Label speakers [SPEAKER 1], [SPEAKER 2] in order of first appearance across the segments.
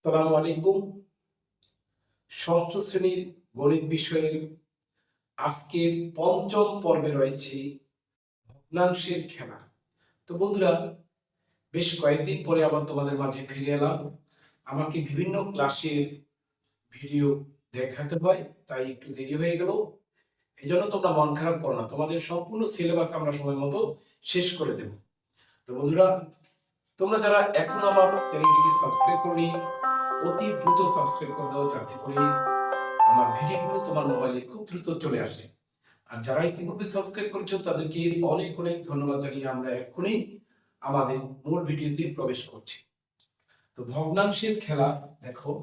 [SPEAKER 1] আসসালামু আলাইকুম। ষষ্ঠ শ্রেণীর গণিত বিষয়ের আজকের পঞ্চম পর্বে রয়েছে ভগ্নাংশের খেলা। তো বন্ধুরা, বেশ কয়েকদিন পরে আবার তোমাদের মাঝে ফিরে এলাম। আমাকে বিভিন্ন ক্লাসের ভিডিও দেখাতে হয়, তাই একটু দেরি হয়ে গেল। এই জন্য তোমরা মন খারাপ করো না, তোমাদের সম্পূর্ণ সিলেবাস আমরা সময় মতো শেষ করে দেব। তো বন্ধুরা, তোমরা যারা এখন আমার চ্যানেলটিকে সাবস্ক্রাইব করনি, অতি দ্রুত সাবস্ক্রাইব করে দাও, যাতে করে আমার ভিডিওগুলো তোমার মোবাইলে খুব দ্রুত চলে আসে। আর যারা ইতিমধ্যে সাবস্ক্রাইব করেছো তাদেরকে অনেক অনেক ধন্যবাদ জানিয়ে আমরা এক্ষুনি আমাদের মূল ভিডিওতে প্রবেশ করছি। তো ভগ্নাংশের খেলা দেখো,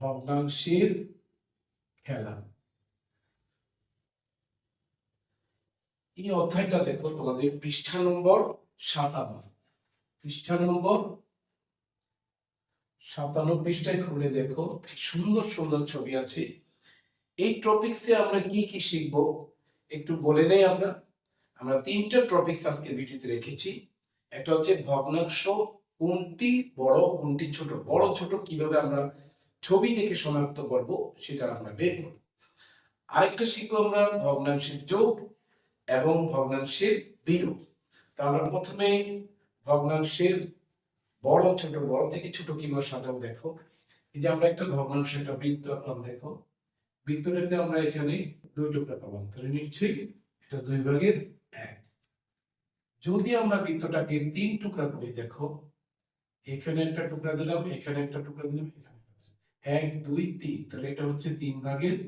[SPEAKER 1] ভগ্নাংশের খেলা এই অধ্যায়টা দেখো তোমাদের পৃষ্ঠা নম্বর 57। পৃষ্ঠা নম্বর 57 পৃষ্ঠায় খুলে দেখো, সুন্দর সুন্দর ছবি আছে। এই টপিকসে আমরা কি কি শিখবো একটু বলে নেই। আমরা তিনটা টপিকস আজকে ভিডিওতে রেখেছি। একটা হচ্ছে ভগ্নাংশ কোনটি বড় কোনটি ছোট, বড় ছোট কিভাবে আমরা ছবি দেখে শনাক্ত করব সেটা আমরা বের করব। আরেকটা শিখবো আমরা ভগ্নাংশের যোগ এবং ভগ্নাংশের বিয়োগ। তা আমরা প্রথমে ভগ্নাংশের বড় ছোট, বড় থেকে ছোট কিভাবে সাজাবো দেখো। এই যে আমরা একটা ভগ্নাংশ, একটা বৃত্ত আঁকলাম। দেখো বৃত্তটাকে আমরা এখানে দুই টুকরা পাবো, তাহলে নিশ্চয়ই এটা 2/1। যদি আমরা বৃত্তটাকে 3 টুকরা করি, দেখো এখানে একটা টুকরা দিলাম, এখানে একটা টুকরা দিলাম, এখানে 1 2 3, তাহলে এটা হচ্ছে 3/1।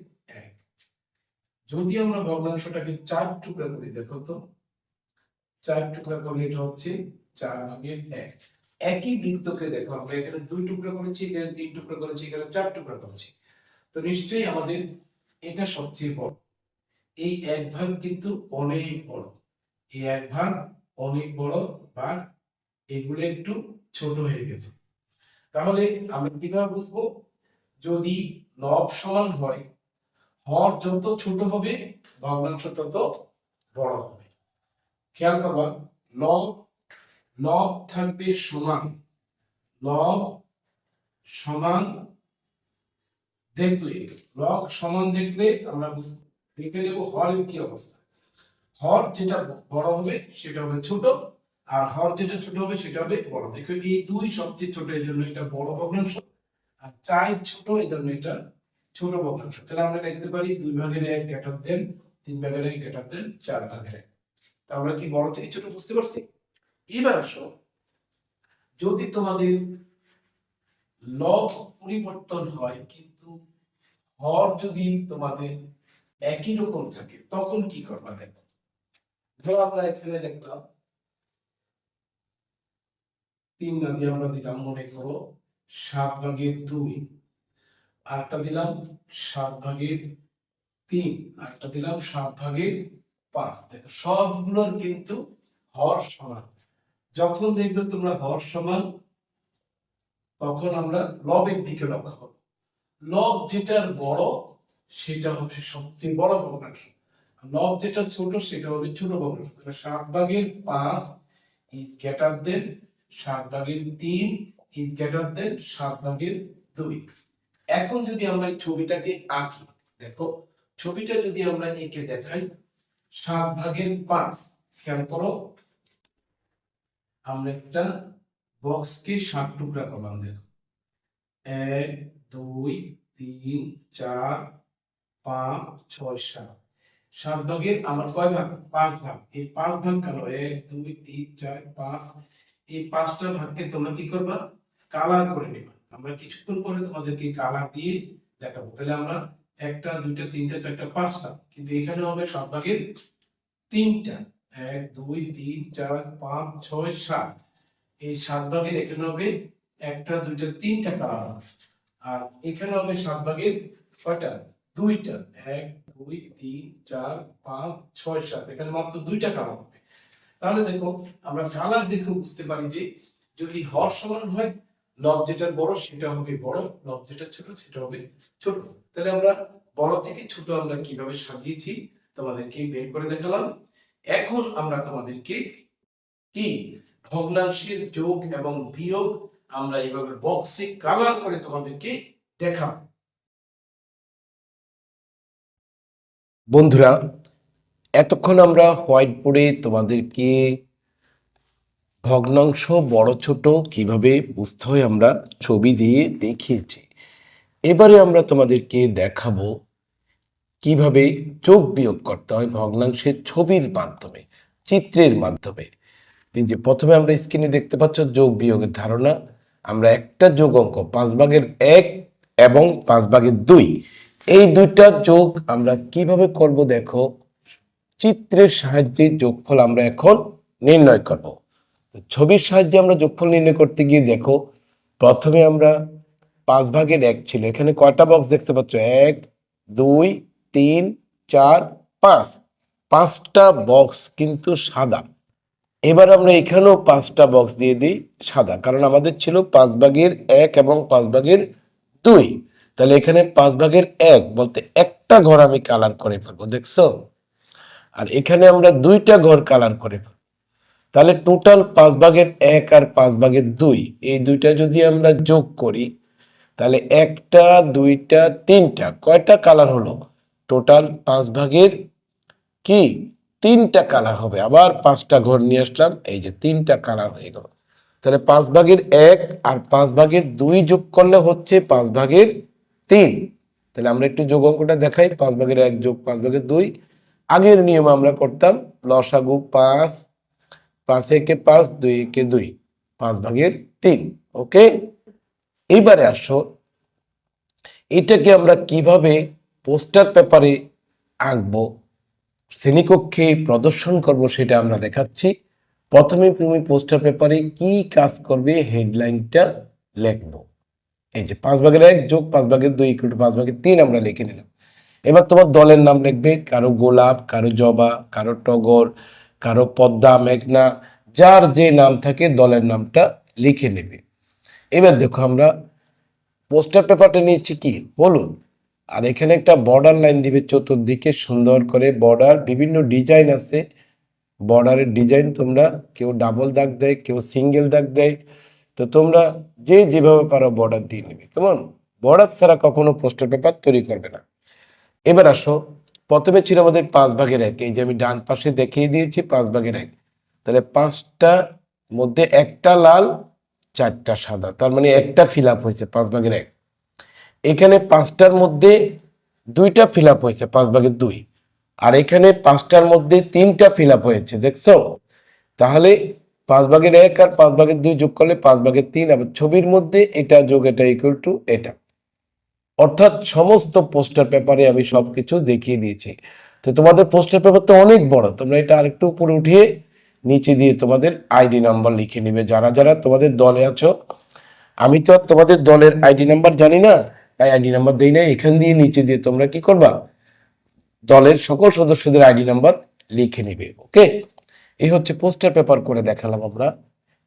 [SPEAKER 1] যদি আমরা ভগ্নাংশটাকে 4 টুকরা করি, দেখো তো 4 টুকরা করলে এটা হচ্ছে 4/1। একই বৃত্তকে দেখো আমরা এখানে 2 টুকরা করেছি, এখানে 3 টুকরা করেছি, এখানে 4 টুকরা করেছি, তো নিশ্চয়ই আমাদের এটা সবচেয়ে বড়। এই 1 ভাগ কিন্তু অনেক বড়, এই 1 ভাগ অনেক বড়, বা এগুলো একটু ছোট হয়ে গেছে। তাহলে আমরা কিভাবে বুঝবো? যদি লব সমান হয়, হর যত ছোট হবে ভগ্নাংশ তত বড় হবে। খেয়াল করবা, লব লব থাকবে সমান, লব সমান দেখলে, লব সমান দেখলে আমরা দেখে নেব হরের কি অবস্থা। হর যেটা বড় হবে সেটা হবে ছোট, আর হর যেটা ছোট হবে সেটা হবে বড়। দেখো এই 2 সবচেয়ে ছোট, এই জন্য এটা বড় ভগ্নাংশ, আর 4 ছোট, এই জন্য এটা ছোট ভগ্নাংশ। তাহলে আমরা লিখতে পারি 2/1 গ্রেটার দেন 3/1 গ্রেটার দেন 4/1। তা আমরা কি বড় থেকে ছোট বুঝতে পারছি? এবার আসো, যদি তোমাদের লব পরিবর্তন হয় কিন্তু হর যদি তোমাদের একই রকম থাকে, তখন কি করবা? দেখো, ধরো আমরা এখানে লিখলাম 3 না দিয়ে আমরা দিলাম, মনে করো 7/2, আরেকটা দিলাম 7/3, আরেকটা দিলাম 7/5। দেখো সবগুলোর কিন্তু হর সমান। যখন দেখবে তোমরা হর সমান, তখন আমরা লবের দিকে লক্ষ্য করব। লব যেটার বড় সেটা হচ্ছে সবচেয়ে বড় ভগ্নাংশ, লব যেটা ছোট সেটা হবে ছোট ভগ্নাংশ। 7/5 is greater than 7/3 is greater than 7/2। এখন যদি আমরা এই ছবিটাকে আঁকি, দেখো ছবিটা যদি আমরা এঁকে দেখাই, 7/5, খেয়াল করো আমরা একটা বক্সকে 7 টুকরা করলাম। দেখো 1 2 3 4 5 6 7, 7/, আমার কয় ভাগ? 5 ভাগ। এই 5 ভাগ কেন? 1 2 3 4 5, এই 5টা ভাগকে তোমরা কি করবা? কালার করে নিবা। আমরা কিছুক্ষণ পরে তোমাদেরকে কালার দিয়ে দেখাবো। তাহলে আমরা 1টা 2টা 3টা 4টা 5টা, কিন্তু এখানে হবে 7/3টা। 1 2 3 4 5 6 7, এই 7/, এখানে হবে 1টা 2টা 3টা কালার হবে, আর এখানে হবে 7/, কয়টা? 2টা। 1 2 3 4 5 6 7, এখানে মাত্র 2টা কালার হবে। তাহলে দেখো আমরা কালার দেখে বুঝতে পারি যে যদি হর সমান হয়, লব যেটা বড় সেটা হবে বড়, লব যেটা ছোট সেটা হবে ছোট। তাহলে আমরা বড় থেকে ছোট আমরা কিভাবে সাজিয়েছি তোমাদেরকে বের করে দেখালাম। এখন আমরা তোমাদেরকে কি ভগ্নাংশের যোগ এবং বিয়োগ আমরা এইভাবে বক্সে কালার করে তোমাদেরকে দেখাবো। বন্ধুরা, এতক্ষণ আমরা হোয়াইট বোর্ডে তোমাদেরকে ভগ্নাংশ বড় ছোট কিভাবে বুঝতে হয় আমরা ছবি দিয়ে দেখিয়েছি। এবারে আমরা তোমাদেরকে দেখাবো কিভাবে যোগ বিয়োগ করতে হয় ভগ্নাংশের ছবির মাধ্যমে, চিত্রের মাধ্যমে। যে প্রথমে আমরা স্ক্রিনে দেখতে পাচ্ছ যোগ বিয়োগের ধারণা। আমরা একটা যোগ অঙ্ক 5/1 এবং 5/2, এই দুইটা যোগ আমরা কিভাবে করব দেখো, চিত্রের সাহায্যে যোগফল আমরা এখন নির্ণয় করব। ছবির সাহায্যে আমরা যোগফল নির্ণয় করতে গিয়ে দেখো, প্রথমে আমরা 5/1 ছিল, এখানে কয়টা বক্স দেখতে পাচ্ছ? 1 2 3 4 5, 5টা বক্স কিন্তু সাদা। এবার আমরা এখানেও 5টা বক্স দিয়ে দিই সাদা, কারণ আমাদের ছিল 5/1 এবং 5/2। তাহলে এখানে 5/1 বলতে একটা ঘর আমি কালার করে ফেলবো, দেখছো? আর এখানে আমরা দুইটা ঘর কালার করে ফেলবো। তাহলে টোটাল 5/1 আর 5/2, এই দুইটা যদি আমরা যোগ করি তাহলে একটা দুইটা তিনটা, কয়টা কালার হলো? টোটাল 5/3টা কালার হবে। আবার 5টা ঘর নিয়ে আসলাম, এই যে 3টা কালার হয়ে গেল। তাহলে 5/1 আর 5/2 যোগ করলে হচ্ছে 5/3। তাহলে আমরা একটু যোগ অঙ্কটা দেখাই। 5/1 যোগ 5/2, আগের নিয়ম আমরা করতাম লসাগু 5, 5 একে 5, 2 একে 2, 5/3। ওকে, এইবারে আসো এটাকে আমরা কিভাবে পোস্টার পেপারে আঁকবো, শ্রেণীকক্ষে প্রদর্শন করব, সেটা আমরা দেখাচ্ছি। প্রথমে তুমি পোস্টার পেপারে কি কাজ করবে, হেডলাইনটা লিখবো। এই যে 5/1 যোগ 5/2 ইকুয়াল টু 5/3 আমরা লিখে নিলাম। এবার তোমার দলের নাম লিখবে, কারো গোলাপ, কারো জবা, কারো টগর, কারো পদ্মা, মেঘনা, যার যে নাম থাকে দলের নামটা লিখে নেবে। এবার দেখো আমরা পোস্টার পেপারটা নিয়েছি কি, হলুদ, আর এখানে একটা বর্ডার লাইন দিবে চতুর্দিকে সুন্দর করে। বর্ডার বিভিন্ন ডিজাইন আছে, বর্ডারের ডিজাইন তোমরা কেউ ডাবল দাগ দেয়, কেউ সিঙ্গেল দাগ দেয়, তো তোমরা যে যেভাবে পারো বর্ডার দিয়ে নেবে। কেমন, বর্ডার ছাড়া কখনো পোস্টার পেপার তৈরি করবে না। এবার আসো, প্রথমে ছিল আমাদের 5/1, এই যে আমি ডান পাশে দেখিয়ে দিয়েছি 5/1। তাহলে 5টার মধ্যে একটা লাল, 4টা সাদা, তার মানে একটা ফিল আপ হয়েছে 5/1। এখানে 5টার মধ্যে 2টা ফিল আপ হয়েছে 5/2, আর এখানে 5টার মধ্যে 3টা ফিল আপ হয়েছে, দেখছো? তাহলে 5/1 আর 5/2 যোগ করলে 5/3, আবার ছবির মধ্যে এটা যোগ এটা ইকুয়াল টু এটা। অর্থাৎ সমস্ত পোস্টার পেপারে আমি সবকিছু দেখিয়ে দিয়েছি। তো তোমাদের পোস্টার পেপার তো অনেক বড়, তোমরা এটা আরেকটু উপরে উঠিয়ে নিচে দিয়ে তোমাদের আইডি নাম্বার লিখে নিবে, যারা যারা তোমাদের দলে আছো। আমি তো তোমাদের দলের আইডি নাম্বার জানি না, তাই আইডি নাম্বার দেই না। এখান দিয়ে নিচে দিয়ে তোমরা কি করবা, দলের সকল সদস্যদের আইডি নাম্বার লিখে নিবে। ওকে, এই হচ্ছে পোস্টার পেপার করে দেখালাম আমরা।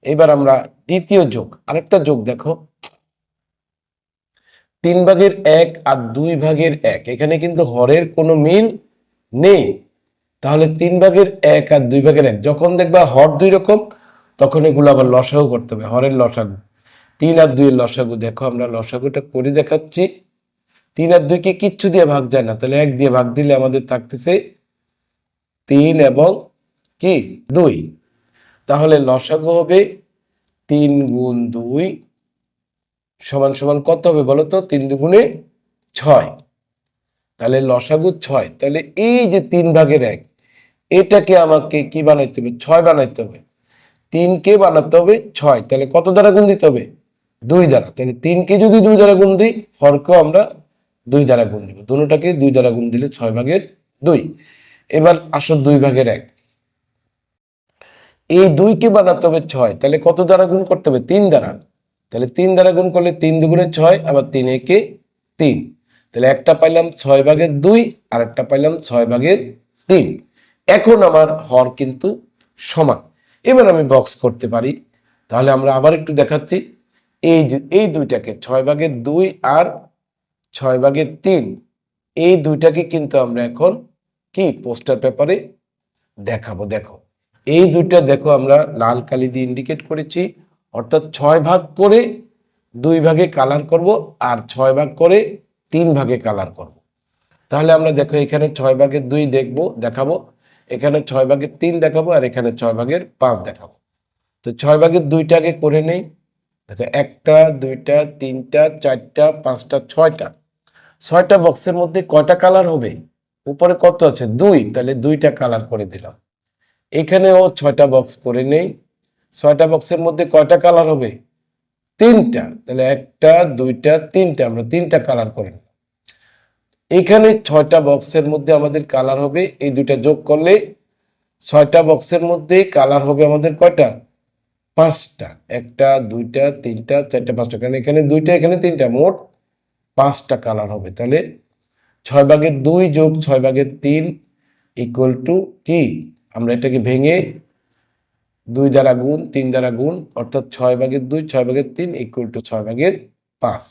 [SPEAKER 1] এবার আমরা দ্বিতীয় যোগ, আরেকটা যোগ দেখো, 3/1 আর 2/1, এখানে কিন্তু হরের কোনো মিল নেই। তাহলে 3/1 আর 2/1, যখন দেখবা হর 2 রকম, তখন এগুলো আবার লসাগু করতে হবে, হরের লসাগু। 3 আর 2 এর লসাগু, দেখো আমরা লসাগুটা করে দেখাচ্ছি। 3 আর 2কে কিচ্ছু দিয়ে ভাগ যায় না, তাহলে 1 দিয়ে ভাগ দিলে আমাদের থাকতেছে 3 এবং কি 2। তাহলে লসাগু হবে 3 গুণ 2 সমান সমান কত হবে বলো তো? 3 দুগুণে 6। তাহলে লসাগু 6। তাহলে এই যে 3/1, এটাকে আমাকে কি বানাইতে হবে? 6 বানাইতে হবে। 3কে বানাতে হবে 6, তাহলে কত দ্বারা গুণ দিতে হবে? 2 দ্বারা। তাহলে 3কে যদি 2 দ্বারা গুণ দিই, হরকেও আমরা 2 দ্বারা গুণ দিব, দুটোটাকে 2 দ্বারা গুণ দিলে 6/2। এবার আসো 2/1, এই 2কে বানাতে হবে 6, তাহলে কত দ্বারা গুণ করতে হবে? 3 দ্বারা। তাহলে 3 দ্বারা গুণ করলে 3 দুগুণে 6, আবার 3 একে 3। তাহলে একটা পাইলাম 6/2, আর একটা পাইলাম 6/3। এখন আমার হর কিন্তু সমান। এবার আমি বক্স করতে পারি। তাহলে আমরা আবার একটু দেখাচ্ছি, এই যে এই দুইটাকে 6/2 আর 6/3, এই দুইটাকে কিন্তু আমরা এখন কি পোস্টার পেপারে দেখাবো। দেখো
[SPEAKER 2] এই দুইটা দেখো আমরা লাল কালি দিয়ে ইন্ডিকেট করেছি, অর্থাৎ 6 ভাগ করে 2 ভাগে কালার করব আর 6 ভাগ করে 3 ভাগে কালার করব। তাহলে আমরা দেখো এখানে 6 ভাগের 2 দেখাবো, এখানে 6 ভাগের 3 দেখাবো আর এখানে 6 ভাগের 5 দেখাবো। তো 6 ভাগের 2টা আগে করে নেই। দেখো 1টা 2টা 3টা 4টা 5টা 6টা, 6টা বক্সের মধ্যে কয়টা কালার হবে? উপরে কত আছে? 2, তাহলে 2টা কালার করে দিলাম। এখানেও 6টা বক্স করে নেই, 6টা বক্সের মধ্যে কয়টা কালার হবে? 3টা, তাহলে 1টা 2টা 3টা, আমরা 3টা কালার করে নিই। এখানে 6টা বক্সের মধ্যে আমাদের কালার হবে, এই দুইটা যোগ করলে 6টা বক্সের মধ্যে কালার হবে আমাদের কয়টা? 5টা। 1টা 2টা 3টা 4টা 5টা, কারণ এখানে 2টা এখানে 3টা, মোট 5টা কালার হবে। তাহলে 6 ভাগের 2 যোগ 6 ভাগের 3 ইকুয়াল টু কি? আমরা এটাকে ভেঙে 2 দ্বারা গুণ 3 দ্বারা গুণ, অর্থাৎ 6 ভাগের 2 6 ভাগের 3 ইকুয়াল টু 6 ভাগের 5।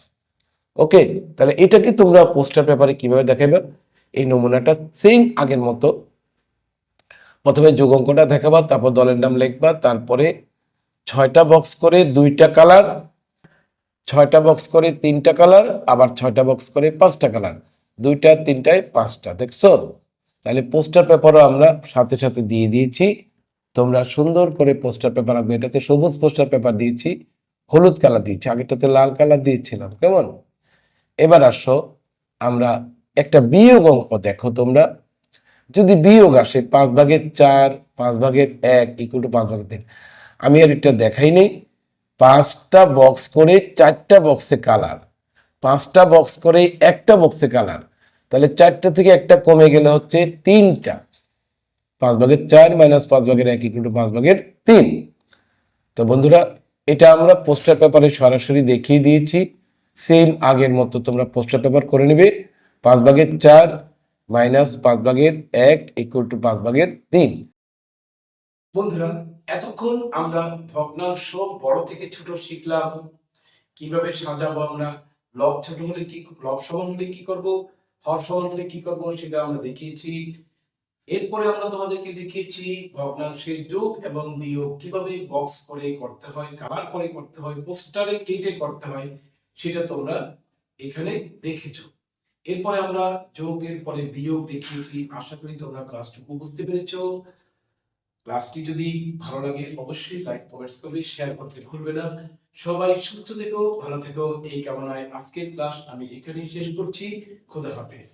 [SPEAKER 2] ওকে, তাহলে এটাকে তোমরা পোস্টার পেপারে কিভাবে দেখাবে? এই নমুনাটা সেম আগের মতো, প্রথমে যোগ অঙ্কটা দেখাবা, তারপর দলের নাম লিখবা, তারপরে 6টা বক্স করে 2টা কালার, 6টা বক্স করে 3টা কালার, আবার 6টা বক্স করে 5টা কালার, 2টা 3টায় 5টা। দেখছো? তাহলে পোস্টার পেপারও আমরা সাথে সাথে দিয়ে দিয়েছি। তোমরা সুন্দর করে পোস্টার পেপার আঁকবে। এটাতে সবুজ পোস্টার পেপার দিয়েছি, হলুদ কালার দিয়েছি, আগেরটাতে লাল কালার দিয়েছিলাম। কেমন? এবার আসো আমরা একটা বিয়োগ অঙ্ক দেখো তোমরা। যদি বিয়োগ আসে 5 ভাগের 4 5 ভাগের 1 ইকুয়াল টু 5 ভাগের 3, আমি আর এটা দেখাই নেই। 5টা বক্স করে 4টা বক্সে কালার, 5টা বক্স করে একটা বক্সে কালার, তাহলে 4টা থেকে একটা কমে গেলে হচ্ছে 3টা। 5 ভাগের 4 মাইনাস 5 ভাগের 1 ইকুয়াল টু 5 ভাগের 3। তো বন্ধুরা, এটা আমরা পোস্টার পেপারে সরাসরি দেখিয়ে দিয়েছি। সেম আগের মতো তোমরা পোস্টার পেপার করে নেবে। 5 ভাগের 4 মাইনাস 5 ভাগের 1 ইকুয়াল টু 5 ভাগের 3।
[SPEAKER 1] বন্ধুরা, এতক্ষণ আমরা ভগ্নাংশ বড় থেকে ছোট শিখলাম, কিভাবে সাজাবো আমরা, লব ছোট হলে কি, লব সমান হলে কি করব, হর সমান হলে কি করব, সেটা আমরা দেখিয়েছি। এরপরে আমরা তোমাদেরকে দেখিয়েছি ভগ্নাংশের যোগ এবং বিয়োগ কিভাবে বক্স করে করতে হয়, কালার করে করতে হয়, পোস্টারে কেটে করতে হয়, সেটা তোমরা এখানে দেখেছো। এরপরে আমরা যোগের পরে বিয়োগ দেখিয়েছি। আশা করি তোমরা ক্লাসটুকু বুঝতে পেরেছো। ক্লাসটি যদি ভালো লাগে অবশ্যই লাইক কমেন্টস করবে, শেয়ার করতে ভুলবে না। সবাই সুস্থ থেকো, ভালো থেকো, এই কামনায় আজকের ক্লাস আমি এখানেই শেষ করছি। খোদা হাফেজ।